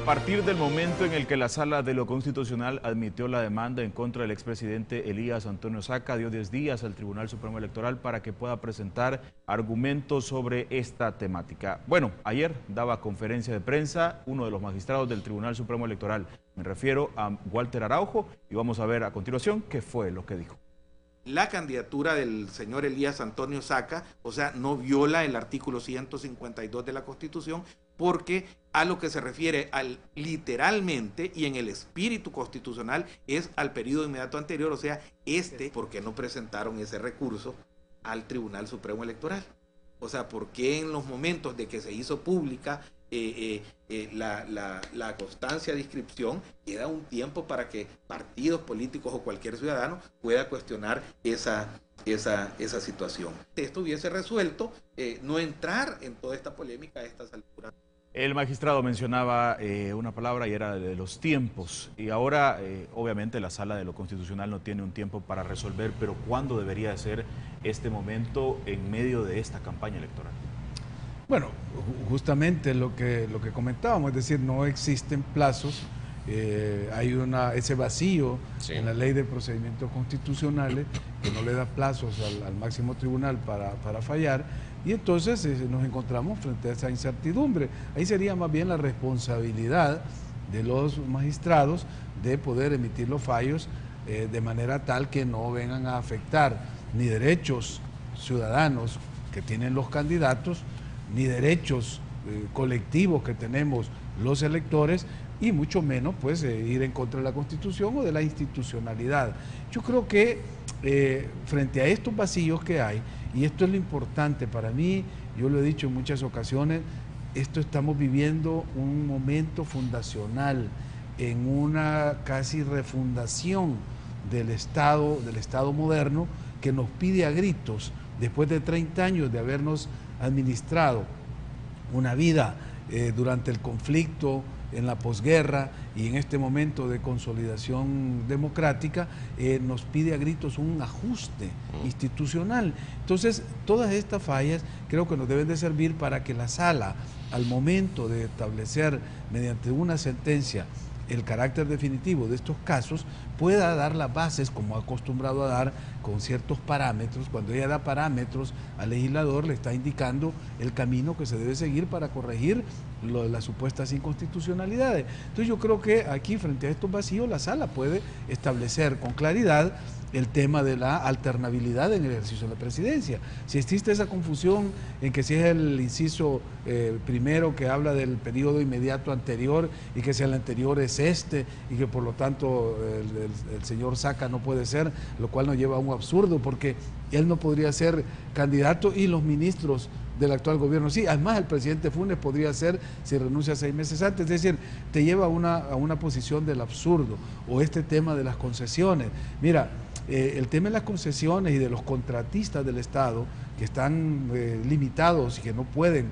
partir del momento en el que la Sala de lo Constitucional admitió la demanda en contra del expresidente Elías Antonio Saca, dio 10 días al Tribunal Supremo Electoral para que pueda presentar argumentos sobre esta temática. Bueno, ayer daba conferencia de prensa uno de los magistrados del Tribunal Supremo Electoral. Me refiero a Walter Araujo y vamos a ver a continuación qué fue lo que dijo. La candidatura del señor Elías Antonio Saca, o sea, no viola el artículo 152 de la Constitución, porque a lo que se refiere al literalmente y en el espíritu constitucional es al periodo inmediato anterior, o sea, ¿por qué no presentaron ese recurso al Tribunal Supremo Electoral? O sea, ¿por qué en los momentos de que se hizo pública la constancia de inscripción queda un tiempo para que partidos políticos o cualquier ciudadano pueda cuestionar esa situación? Esto hubiese resuelto no entrar en toda esta polémica a estas alturas. El magistrado mencionaba una palabra y era de los tiempos. Y ahora, obviamente, la Sala de lo Constitucional no tiene un tiempo para resolver, pero ¿cuándo debería de ser este momento en medio de esta campaña electoral? Bueno, justamente lo que comentábamos, es decir, no existen plazos, hay ese vacío en la ley de procedimientos constitucionales que no le da plazos al máximo tribunal para fallar, y entonces nos encontramos frente a esa incertidumbre. Ahí sería más bien la responsabilidad de los magistrados de poder emitir los fallos de manera tal que no vengan a afectar ni derechos ciudadanos que tienen los candidatos, ni derechos colectivos que tenemos los electores, y mucho menos pues ir en contra de la Constitución o de la institucionalidad. Yo creo que frente a estos vacíos que hay, y esto es lo importante para mí, yo lo he dicho en muchas ocasiones, estamos viviendo un momento fundacional en una casi refundación del Estado moderno, que nos pide a gritos, después de 30 años de habernos administrado una vida durante el conflicto, en la posguerra y en este momento de consolidación democrática, nos pide a gritos un ajuste institucional. Entonces, todas estas fallas creo que nos deben de servir para que la Sala, al momento de establecer mediante una sentencia el carácter definitivo de estos casos, pueda dar las bases, como ha acostumbrado a dar, con ciertos parámetros. Cuando ella da parámetros al legislador, le está indicando el camino que se debe seguir para corregir las supuestas inconstitucionalidades. Entonces yo creo que aquí, frente a estos vacíos, la Sala puede establecer con claridad el tema de la alternabilidad en el ejercicio de la presidencia. Si existe esa confusión en que si es el inciso primero que habla del periodo inmediato anterior y que si el anterior es y que por lo tanto el señor Saca no puede ser, lo cual nos lleva a un absurdo, porque él no podría ser candidato y los ministros del actual gobierno sí. Además, el presidente Funes podría ser si renuncia 6 meses antes. Es decir, te lleva a una posición del absurdo. O este tema de las concesiones. Mira, el tema de las concesiones y de los contratistas del Estado que están limitados y que no pueden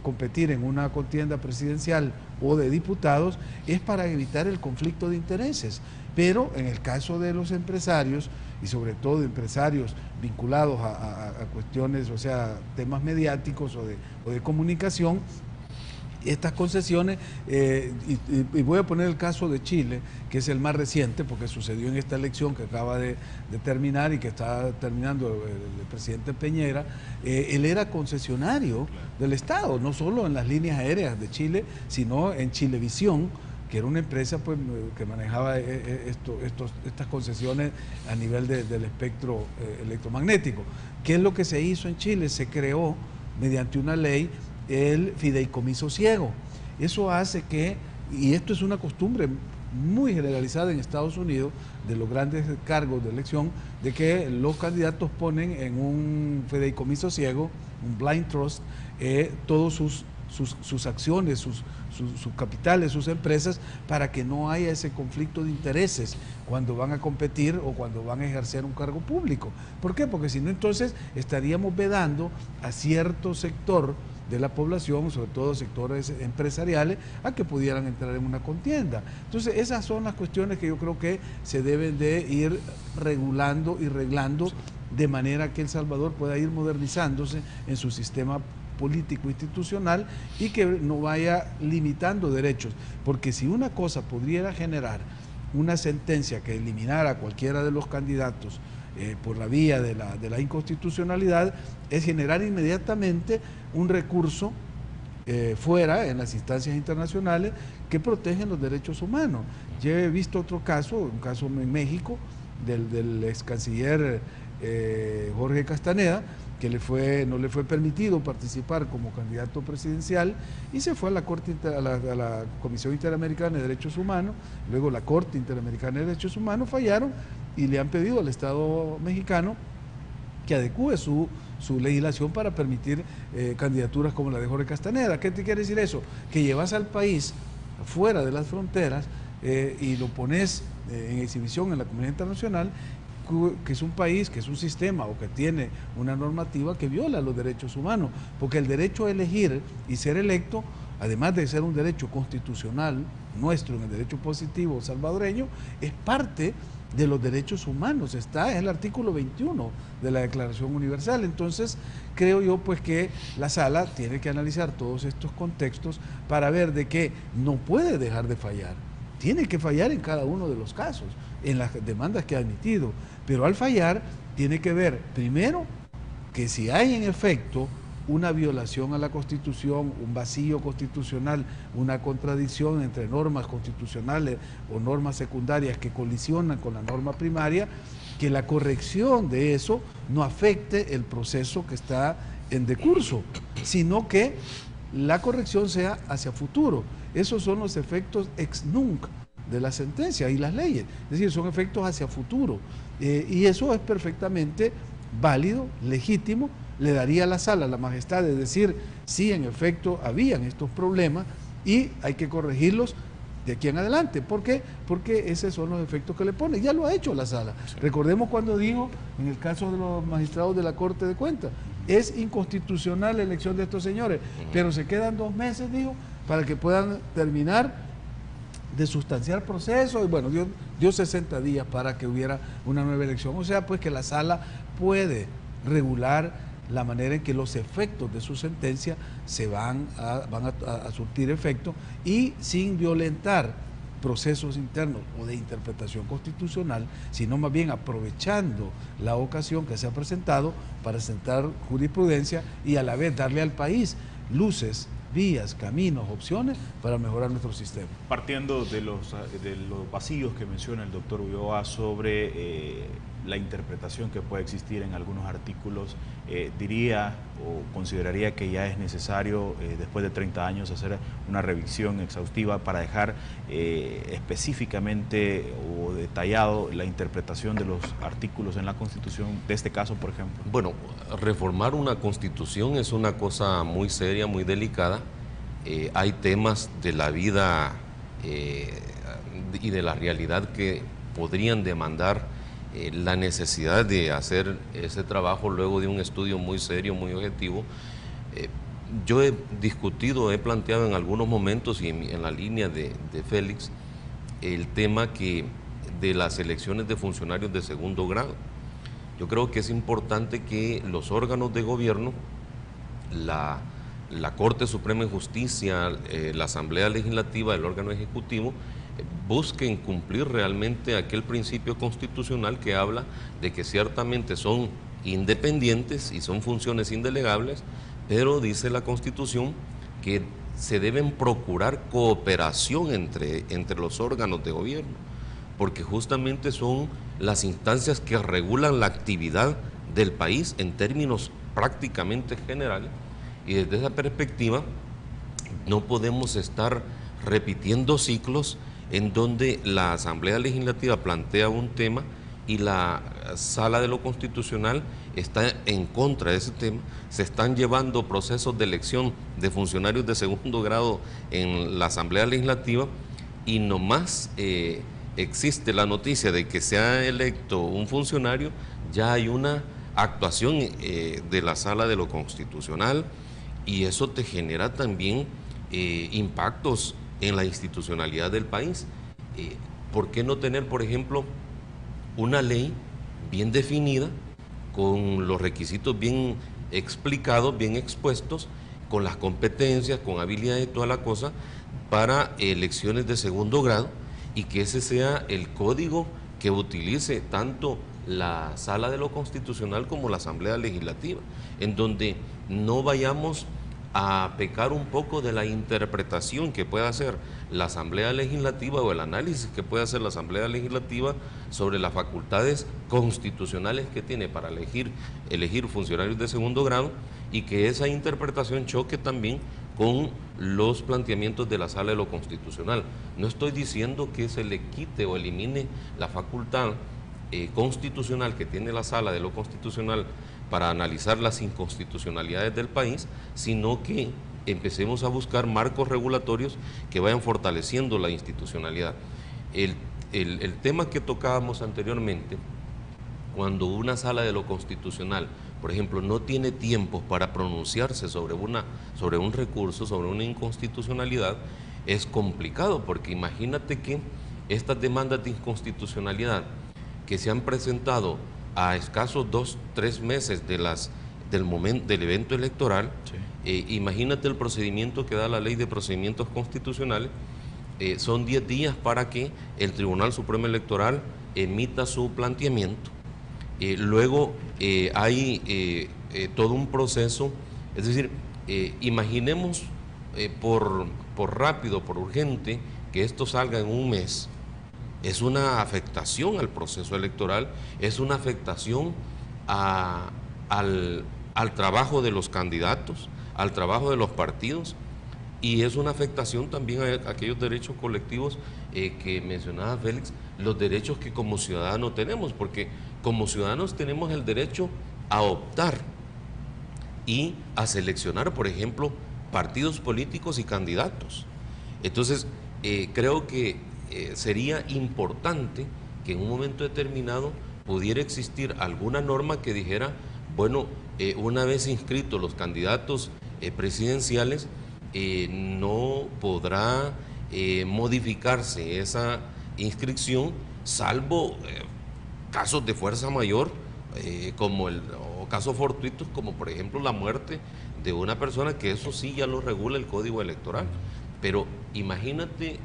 competir en una contienda presidencial o de diputados, es para evitar el conflicto de intereses. Pero en el caso de los empresarios, y sobre todo empresarios vinculados a cuestiones, o sea, temas mediáticos o de comunicación, estas concesiones, y voy a poner el caso de Chile, que es el más reciente, porque sucedió en esta elección que acaba de terminar y que está terminando el presidente Piñera. Él era concesionario del Estado, no solo en las líneas aéreas de Chile, sino en Chilevisión, que era una empresa pues, que manejaba estas concesiones a nivel del espectro electromagnético. ¿Qué es lo que se hizo en Chile? Se creó mediante una ley el fideicomiso ciego. Eso hace que, y esto es una costumbre muy generalizada en Estados Unidos, de los grandes cargos de elección, de que los candidatos ponen en un fideicomiso ciego, un blind trust, todos sus acciones, sus capitales, sus empresas, para que no haya ese conflicto de intereses cuando van a competir o cuando van a ejercer un cargo público. ¿Por qué? Porque si no, entonces estaríamos vedando a cierto sector de la población, sobre todo sectores empresariales, a que pudieran entrar en una contienda. Entonces, esas son las cuestiones que yo creo que se deben de ir regulando y reglando de manera que El Salvador pueda ir modernizándose en su sistema político institucional y que no vaya limitando derechos, porque si una cosa pudiera generar una sentencia que eliminara a cualquiera de los candidatos por la vía de la inconstitucionalidad, es generar inmediatamente un recurso fuera en las instancias internacionales que protegen los derechos humanos. Yo he visto otro caso, un caso en México del ex canciller Jorge Castaneda, que no le fue permitido participar como candidato presidencial y se fue a la la Comisión Interamericana de Derechos Humanos. Luego la Corte Interamericana de Derechos Humanos fallaron y le han pedido al Estado mexicano que adecúe su legislación para permitir candidaturas como la de Jorge Castaneda. ¿Qué te quiere decir eso? Que llevas al país fuera de las fronteras y lo pones en exhibición en la comunidad internacional, que es un país, que es un sistema o que tiene una normativa que viola los derechos humanos, porque el derecho a elegir y ser electo, además de ser un derecho constitucional nuestro en el derecho positivo salvadoreño, es parte de los derechos humanos, está en el artículo 21 de la Declaración Universal. Entonces creo yo pues que la sala tiene que analizar todos estos contextos para ver de que no puede dejar de fallar, tiene que fallar en cada uno de los casos, en las demandas que ha admitido, pero al fallar tiene que ver primero que si hay en efecto una violación a la Constitución, un vacío constitucional, una contradicción entre normas constitucionales o normas secundarias que colisionan con la norma primaria, que la corrección de eso no afecte el proceso que está en decurso, sino que la corrección sea hacia futuro. Esos son los efectos ex nunc de la sentencia y las leyes, es decir, son efectos hacia futuro, y eso es perfectamente válido, legítimo. Le daría a la sala la majestad de decir sí, en efecto habían estos problemas y hay que corregirlos de aquí en adelante. ¿Por qué? Porque esos son los efectos que le pone. Ya lo ha hecho la sala. Sí. Recordemos cuando dijo, en el caso de los magistrados de la Corte de Cuentas, es inconstitucional la elección de estos señores, pero se quedan 2 meses, dijo, para que puedan terminar de sustanciar procesos, y bueno, dio 60 días para que hubiera una nueva elección. O sea, pues que la sala puede regular la manera en que los efectos de su sentencia van a surtir efecto y sin violentar procesos internos o de interpretación constitucional, sino más bien aprovechando la ocasión que se ha presentado para sentar jurisprudencia y a la vez darle al país luces, vías, caminos, opciones para mejorar nuestro sistema. Partiendo de los vacíos que menciona el doctor Ulloa sobre la interpretación que puede existir en algunos artículos, diría o consideraría que ya es necesario, después de 30 años, hacer una revisión exhaustiva para dejar específicamente o detallado la interpretación de los artículos en la Constitución, de este caso, por ejemplo. Bueno, reformar una Constitución es una cosa muy seria, muy delicada. Hay temas de la vida y de la realidad que podrían demandar la necesidad de hacer ese trabajo luego de un estudio muy serio, muy objetivo. Yo he discutido, he planteado en algunos momentos y en la línea de Félix el tema de las elecciones de funcionarios de segundo grado. Yo creo que es importante que los órganos de gobierno, la Corte Suprema de Justicia, la Asamblea Legislativa, el órgano ejecutivo, busquen cumplir realmente aquel principio constitucional que habla de que ciertamente son independientes y son funciones indelegables, pero dice la Constitución que se deben procurar cooperación entre los órganos de gobierno, porque justamente son las instancias que regulan la actividad del país en términos prácticamente generales, y desde esa perspectiva no podemos estar repitiendo ciclos en donde la Asamblea Legislativa plantea un tema y la Sala de lo Constitucional está en contra de ese tema. Se están llevando procesos de elección de funcionarios de segundo grado en la Asamblea Legislativa y nomás existe la noticia de que se ha electo un funcionario, ya hay una actuación de la Sala de lo Constitucional, y eso te genera también impactos en la institucionalidad del país. ¿Por qué no tener, por ejemplo, una ley bien definida, con los requisitos bien explicados, bien expuestos, con las competencias, con habilidades y toda la cosa, para elecciones de segundo grado, y que ese sea el código que utilice tanto la Sala de lo Constitucional como la Asamblea Legislativa, en donde no vayamos a pecar un poco de la interpretación que pueda hacer la Asamblea Legislativa o el análisis que puede hacer la Asamblea Legislativa sobre las facultades constitucionales que tiene para elegir funcionarios de segundo grado, y que esa interpretación choque también con los planteamientos de la Sala de lo Constitucional. No estoy diciendo que se le quite o elimine la facultad constitucional que tiene la Sala de lo Constitucional para analizar las inconstitucionalidades del país, sino que empecemos a buscar marcos regulatorios que vayan fortaleciendo la institucionalidad. El tema que tocábamos anteriormente, cuando una Sala de lo Constitucional, por ejemplo, no tiene tiempo para pronunciarse sobre un recurso, sobre una inconstitucionalidad, es complicado, porque imagínate que estas demandas de inconstitucionalidad que se han presentado a escasos 2-3 meses del evento electoral, sí. Imagínate el procedimiento que da la Ley de Procedimientos Constitucionales. Son 10 días para que el Tribunal Supremo Electoral emita su planteamiento. Luego hay todo un proceso, es decir, imaginemos por rápido, por urgente, que esto salga en un mes. Es una afectación al proceso electoral, es una afectación al trabajo de los candidatos, al trabajo de los partidos, y es una afectación también a aquellos derechos colectivos que mencionaba Félix, los derechos que como ciudadanos tenemos, porque como ciudadanos tenemos el derecho a optar y a seleccionar, por ejemplo, partidos políticos y candidatos. Entonces, creo que sería importante que en un momento determinado pudiera existir alguna norma que dijera, bueno, una vez inscritos los candidatos presidenciales, no podrá modificarse esa inscripción, salvo casos de fuerza mayor, o casos fortuitos, como por ejemplo la muerte de una persona, que eso sí ya lo regula el Código Electoral. Pero imagínate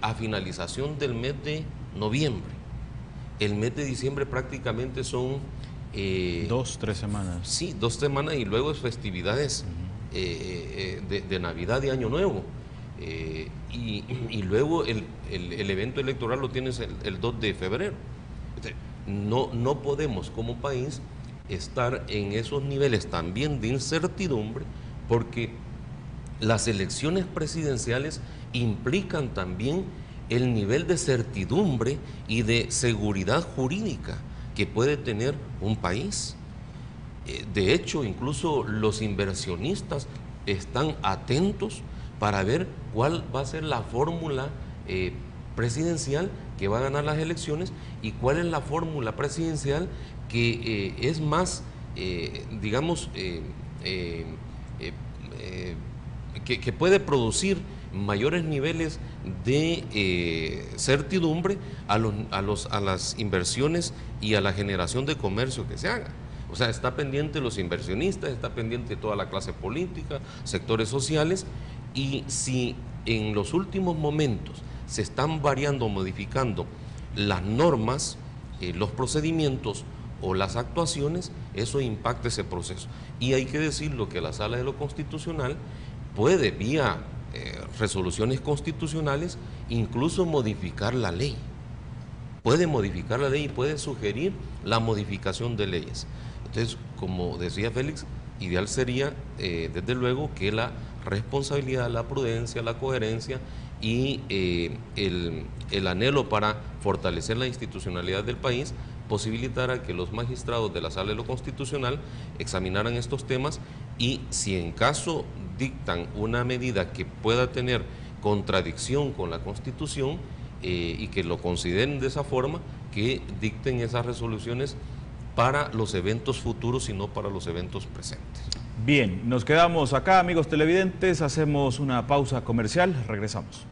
a finalización del mes de noviembre, el mes de diciembre prácticamente son 2-3 semanas. Sí, 2 semanas, y luego es festividades de Navidad y Año Nuevo. Y luego el evento electoral lo tienes el 2 de febrero. No podemos como país estar en esos niveles también de incertidumbre, porque las elecciones presidenciales implican también el nivel de certidumbre y de seguridad jurídica que puede tener un país. De hecho, incluso los inversionistas están atentos para ver cuál va a ser la fórmula presidencial que va a ganar las elecciones, y cuál es la fórmula presidencial que es más, digamos, que puede producir mayores niveles de certidumbre a las inversiones y a la generación de comercio que se haga. O sea, está pendiente los inversionistas, está pendiente toda la clase política, sectores sociales, y si en los últimos momentos se están variando, modificando las normas, los procedimientos o las actuaciones, eso impacta ese proceso. Y hay que decirlo, que la Sala de lo Constitucional puede, vía resoluciones constitucionales, incluso modificar la ley. Puede modificar la ley y puede sugerir la modificación de leyes. Entonces, como decía Félix, ideal sería, desde luego, que la responsabilidad, la prudencia, la coherencia y el anhelo para fortalecer la institucionalidad del país posibilitara que los magistrados de la Sala de lo Constitucional examinaran estos temas, y si en caso dictan una medida que pueda tener contradicción con la Constitución y que lo consideren de esa forma, que dicten esas resoluciones para los eventos futuros y no para los eventos presentes. Bien, nos quedamos acá, amigos televidentes, hacemos una pausa comercial, regresamos.